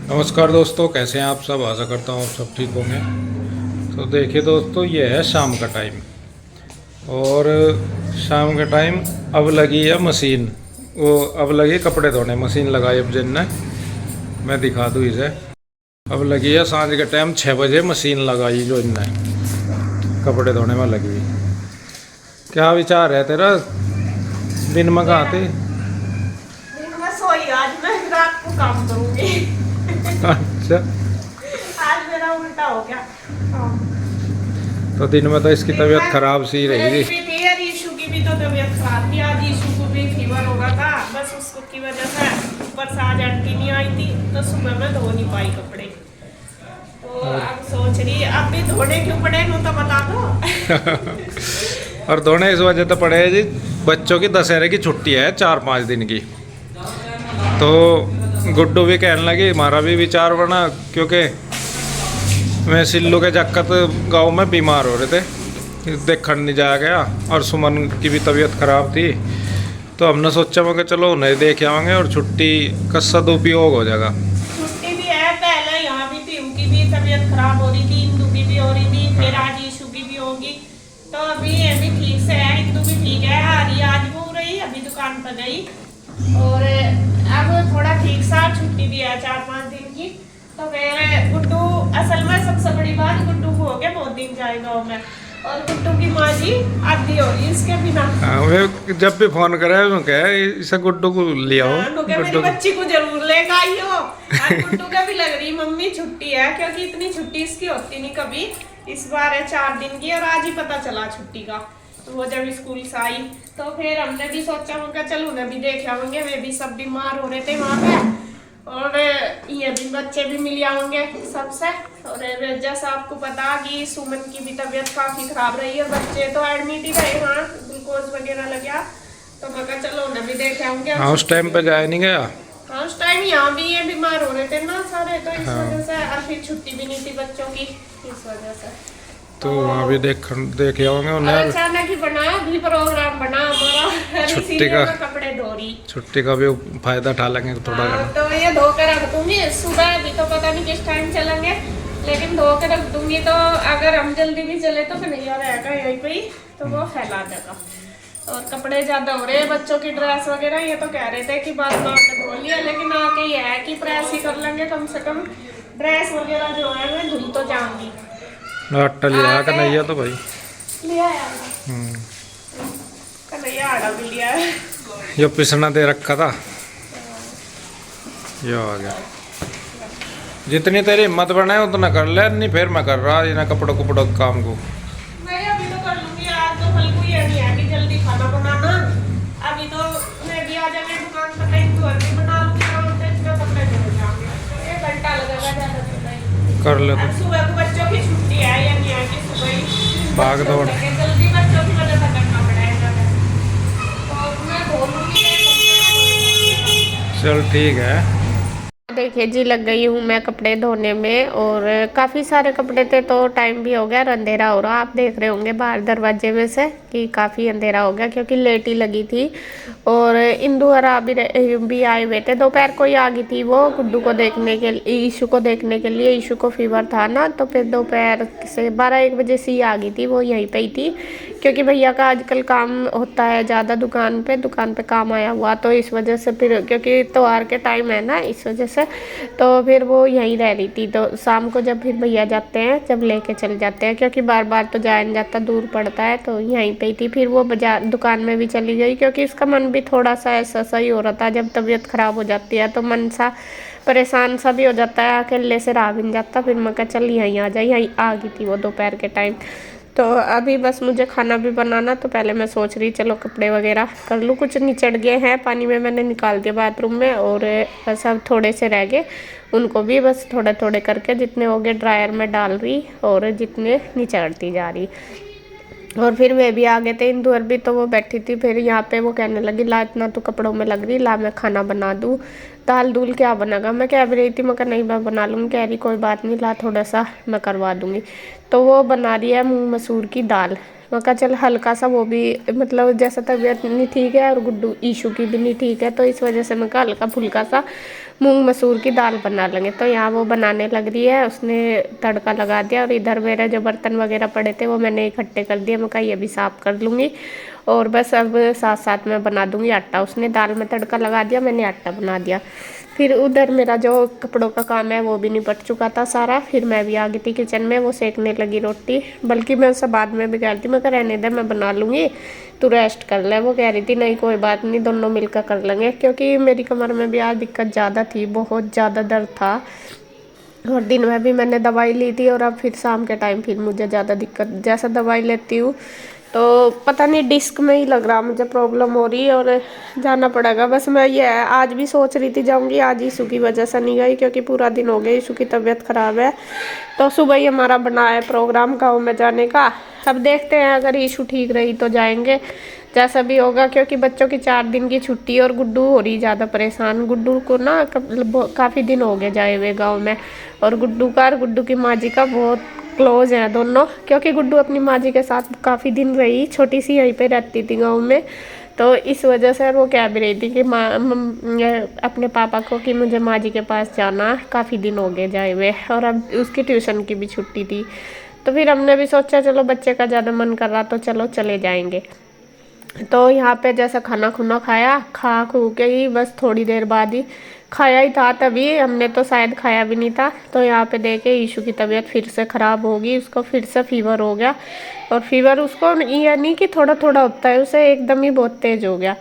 नमस्कार दोस्तों, कैसे हैं आप सब। आशा करता हूँ आप सब ठीक होंगे। तो देखिए दोस्तों, ये है शाम का टाइम और शाम का टाइम अब लगी है मशीन। वो अब लगी कपड़े धोने, मशीन लगाई अब जिन ने, मैं दिखा दूँ इसे। अब लगी है सांझ के टाइम 6 बजे मशीन लगाई जो इनने कपड़े धोने में लगी हुई। क्या विचार है तेरा, दिन में कहाँ थे? दिन में सोई, आज मैं रात को काम करूंगी। अच्छा, आज मेरा उल्टा हो गया। तो दिन में तो इसकी तबीयत खराब सी मेरी रहेगी। भी थी यार, ईशू की भी तो तबीयत खराब थी। आज ईशू को भी फीवर हो रहा था, बस उसको की वजह से ऊपर से आज आंटी नहीं आई थी तो सुबह में धो नहीं पाई कपड़े। तो अब सोच रही अब भी धोने क्यों पड़े, नो तो बता दो। और धोने इस वजह तो पड़े हैं जी, बच्चों की दशहरे की छुट्टी है 4-5 दिन की। तो गुड्डू भी कहने लगी, हमारा भी विचार बना, क्योंकि मैं सिल्लू के जक्कत गांव में बीमार हो रहे थे, देखने नहीं जाया गया, और सुमन की भी तबीयत ख़राब थी। तो हमने सोचा मैं कि चलो उन्हें देख आएंगे और छुट्टी का सदुपयोग हो जाएगा। छुट्टी भी है, पहले यहाँ भी थी, उनकी भी तबीयत खराब हो रही थी, इंदू की भी हो रही थी, फिर आज ईशू की भी होगी। तो अभी ये भी ठीक से है, इंदू भी ठीक है, आ रही है, आज वो हो रही, अभी दुकान पर गई। और अब थोड़ा ठीक सा छुट्टी भी है 4-5 दिन की। तो फिर गुड्डू, असल में सबसे बड़ी बात, गुड्डू को हो गया बहुत दिन जाए गाँव में, और गुड्डू की माँ जी आधी हो रही इसके बिना। हाँ, वे जब भी फोन करे मैं कहे इसे गुड्डू को ले आओ। मेरी गुड्डू को बच्ची को जरूर लेकर आई हो। आज गुड्डू का भी लग रही मम्मी छुट्टी है, क्योंकि इतनी छुट्टी इसकी होती नहीं कभी। इस बार है 4 दिन की, और आज ही पता चला छुट्टी का। तो वो जब स्कूल से आई तो फिर हमने भी सोचा होगा चलो उन्हें भी देख आएंगे, वे भी सब बीमार हो रहे थे वहाँ पे, और ये भी बच्चे भी मिल आएंगे सबसे। और जैसा आपको पता कि सुमन की भी तबीयत काफी खराब रही है, बच्चे तो एडमिट ही रहे, हाँ ग्लूकोज वगैरह लग गया। तो मैं कहा चलो उन्हें भी देख आऊंगे। हाँ, उस टाइम पे जाया नहीं गया। हाँ उस टाइम यहाँ भी ये बीमार हो रहे थे ना सारे, तो इस हाँ। वजह से, और फिर छुट्टी भी नहीं थी बच्चों की, इस वजह से। तो वहाँ भी देख आएंगे और उन्हें। अचानक ही बना, भी प्रोग्राम बना हमारा, छुट्टी का, मैं कपड़े धो रही। छुट्टी का भी फायदा उठा लेंगे थोड़ा हाँ, घना। तो ये धो के रख दूंगी सुबह, अभी तो पता नहीं किस टाइम चलेंगे, लेकिन धो के रख दूंगी। तो अगर हम जल्दी भी चले तो कन्हैया रहेगा यहीं पे ही, तो वो फैला देगा। और कपड़े ज्यादा हो रहे हैं, बच्चों की ड्रेस वगैरह, ये तो कह रहे थे कि बाद में आके धो लिया, लेकिन आके ये है कि प्रेस ही कर लेंगे कम से कम। ड्रेस वगैरह जो है मैं धुल तो जाऊंगी। आटा लिया कन्हैया तो भाई। लिया यार, कन्हैया आड़ा भी लिया है। ये पिसना दे रखा था, ये आ गया। जितनी तेरी हिम्मत बने उतना कर ले, नहीं फिर मैं कर रहा इन्हें कपड़ों कुपड़ों के काम को। मैं अभी तो कर लूंगी, आज तो कल को ये नहीं है कि जल्दी खाना बनाना। अभी तो मैं भी आ जाऊंगी दुकान पर, टाइम तो भी बना लूंगी, काम से इतना कपड़े धो जाऊंगी, 1 घंटा लगेगा ज्यादा से ज्यादा। कर ले तो। और सुबह को बच्चों की छुट्टी है, या नहीं है कि सुबह ही भाग दौड़। जल्दी बच्चों की वजह से करना पड़ेगा। तो मैं धो लूंगी। चल ठीक है। देखिए जी, लग गई हूँ मैं कपड़े धोने में, और काफ़ी सारे कपड़े थे तो टाइम भी हो गया, और अंधेरा हो रहा। आप देख रहे होंगे बाहर दरवाजे में से कि काफ़ी अंधेरा हो गया, क्योंकि लेट ही लगी थी। और इंदू और आप भी आए हुए थे, दोपहर को ही आ गई थी वो गुड्डू को देखने के लिए, ईशू को देखने के लिए। ईशू को फीवर था ना, तो फिर दोपहर से 12-1 बजे से ही आ गई थी, वो यहीं पे ही थी, क्योंकि भैया का आजकल काम होता है ज़्यादा दुकान पे काम आया हुआ, तो इस वजह से फिर, क्योंकि त्योहार के टाइम है ना, इस वजह से तो फिर वो यहीं रह रही थी। तो शाम को जब फिर भैया जाते हैं, जब लेके चले जाते हैं, क्योंकि बार बार तो जाया नहीं जाता, दूर पड़ता है, तो यहीं पे ही थी। फिर वो बाजार दुकान में भी चली गई, क्योंकि इसका मन भी थोड़ा सा ऐसा सही हो रहा था। जब तबीयत ख़राब हो जाती है तो मन सा परेशान सा भी हो जाता है, अकेले से रहा भी नहीं जाता। फिर मैं कहा चल यहीं आ जाए, यहीं आ गई थी वो दोपहर के टाइम। तो अभी बस मुझे खाना भी बनाना, तो पहले मैं सोच रही चलो कपड़े वगैरह कर लूँ। कुछ निचड़ गए हैं पानी में, मैंने निकाल दिया बाथरूम में, और बस अब थोड़े से रह गए, उनको भी बस थोड़े थोड़े करके जितने हो गए ड्रायर में डाल रही, और जितने निचड़ती जा रही। और फिर वे भी आ गए थे, इंदु और भी, तो वो बैठी थी। फिर यहाँ पे वो कहने लगी ला इतना तो कपड़ों में लग रही, ला मैं खाना बना दूँ। दाल दूल क्या बनेगा, मैं कह भी रही थी, मैं कहा नहीं मैं बना लूँगी। कह रही कोई बात नहीं, ला थोड़ा सा मैं करवा दूँगी। तो वो बना रही है मूंग मसूर की दाल, मैं कहा चल हल्का सा वो भी, मतलब जैसा तबीयत नहीं ठीक है और गुड्डू ईशू की भी नहीं ठीक है, तो इस वजह से मैं कहा हल्का फुल्का सा मूंग मसूर की दाल बना लेंगे। तो यहाँ वो बनाने लग रही है, उसने तड़का लगा दिया और इधर मेरे जो बर्तन वगैरह पड़े थे वो मैंने इकट्ठे कर दिए। मैं कहा ये भी साफ़ कर लूँगी और बस अब साथ साथ में बना दूँगी आटा। उसने दाल में तड़का लगा दिया, मैंने आटा बना दिया। फिर उधर मेरा जो कपड़ों का काम है वो भी निपट चुका था सारा। फिर मैं भी आ गई थी किचन में, वो सेकने लगी रोटी। बल्कि मैं उससे बाद में भी कह रही थी, मैं कह रहने दे मैं बना लूँगी, तू रेस्ट कर ले। वो कह रही थी नहीं कोई बात नहीं, दोनों मिलकर कर लेंगे, क्योंकि मेरी कमर में भी आज दिक्कत ज़्यादा थी, बहुत ज़्यादा दर्द था। और दिन में भी मैंने दवाई ली थी और अब फिर शाम के टाइम फिर मुझे ज़्यादा दिक्कत, जैसा दवाई लेती हूँ तो पता नहीं डिस्क में ही लग रहा मुझे प्रॉब्लम हो रही है और जाना पड़ेगा। बस मैं ये है, आज भी सोच रही थी जाऊंगी, आज ईशू की वजह से नहीं गई क्योंकि पूरा दिन हो गया, ईशू की तबीयत ख़राब है। तो सुबह ही हमारा बना है प्रोग्राम गाँव में जाने का। अब देखते हैं, अगर ईशू ठीक रही तो जाएंगे, जैसा भी होगा, क्योंकि बच्चों की 4 दिन की छुट्टी और गुड्डू हो रही ज़्यादा परेशान। गुड्डू को ना काफ़ी दिन हो गए जाए हुए गाँव में, और गुड्डू का और गुड्डू की माँ जी का बहुत क्लोज हैं दोनों, क्योंकि गुड्डू अपनी माँ जी के साथ काफ़ी दिन रही, छोटी सी यहीं पे रहती थी गांव में। तो इस वजह से वो कह भी रही थी कि अपने पापा को कि मुझे माँ जी के पास जाना, काफ़ी दिन हो गए जाए हुए, और अब उसकी ट्यूशन की भी छुट्टी थी। तो फिर हमने भी सोचा चलो बच्चे का ज़्यादा मन कर रहा तो चलो चले जाएंगे। तो यहाँ पे जैसा खाना खुना खाया, खा खू के ही बस थोड़ी देर बाद ही खाया ही था, तभी हमने तो शायद खाया भी नहीं था। तो यहाँ पे देखे ईशू की तबीयत फिर से ख़राब होगी, उसको फिर से फीवर हो गया। और फीवर उसको ये नहीं कि थोड़ा थोड़ा होता है, उसे एकदम ही बहुत तेज़ हो गया।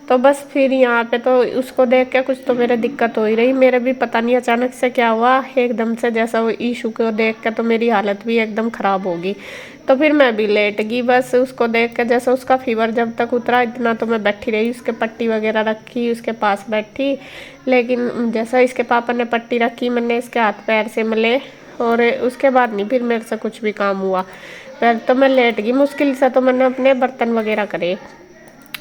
तो बस फिर यहाँ पे तो उसको देख के कुछ तो मेरे दिक्कत हो ही रही, मेरे भी पता नहीं अचानक से क्या हुआ एकदम से, जैसा वो ईशू को देख के तो मेरी हालत भी एकदम ख़राब होगी। तो फिर मैं भी लेट गई, बस उसको देख के, जैसा उसका फीवर जब तक उतरा इतना तो मैं बैठी रही, उसके पट्टी वगैरह रखी, उसके पास बैठी। लेकिन जैसा इसके पापा ने पट्टी रखी, मैंने इसके हाथ पैर से मले और उसके बाद नहीं फिर मेरे से कुछ भी काम हुआ। फिर तो मैं लेट गई मुश्किल से, तो मैंने अपने बर्तन वगैरह करे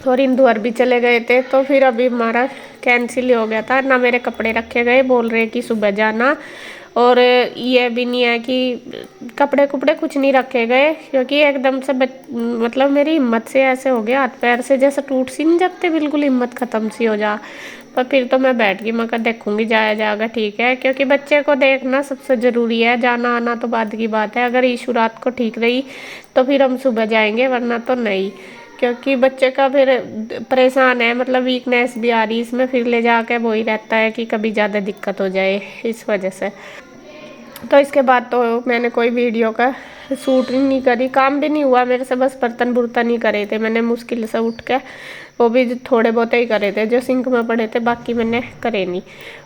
और इंदौर भी चले गए थे। तो फिर अभी हमारा कैंसिल हो गया था, ना मेरे कपड़े रखे गए, बोल रहे कि सुबह जाना। और ये भी नहीं है कि कपड़े कुपड़े कुछ नहीं रखे गए, क्योंकि एकदम से मतलब मेरी हिम्मत से ऐसे हो गया, हाथ पैर से जैसे टूट सी नहीं जाते, बिल्कुल हिम्मत ख़त्म सी हो जा। पर फिर तो मैं बैठ गई, मैं कहा देखूंगी जाया जाएगा ठीक है, क्योंकि बच्चे को देखना सबसे ज़रूरी है, जाना आना तो बाद की बात है। अगर ईशू रात को ठीक रही तो फिर हम सुबह जाएंगे, वरना तो नहीं, क्योंकि बच्चे का फिर परेशान है, मतलब वीकनेस भी आ रही इसमें, फिर ले जाके वही रहता है कि कभी ज़्यादा दिक्कत हो जाए, इस वजह से। तो इसके बाद तो मैंने कोई वीडियो का शूट नहीं करी, काम भी नहीं हुआ मेरे से, बस बर्तन बुर्तन ही करे थे मैंने मुश्किल से उठ के, वो भी थोड़े बहुत ही करे थे जो सिंक में पड़े थे, बाकी मैंने करे नहीं।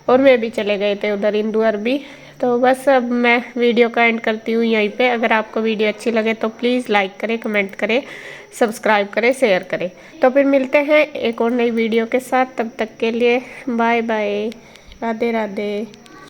और मैं भी चले गए थे उधर इंदौर भी। तो बस अब मैं वीडियो का एंड करती हूँ यहीं पे। अगर आपको वीडियो अच्छी लगे तो प्लीज़ लाइक करें, कमेंट करें, सब्सक्राइब करें, शेयर करें। तो फिर मिलते हैं एक और नई वीडियो के साथ, तब तक के लिए बाय बाय, राधे राधे।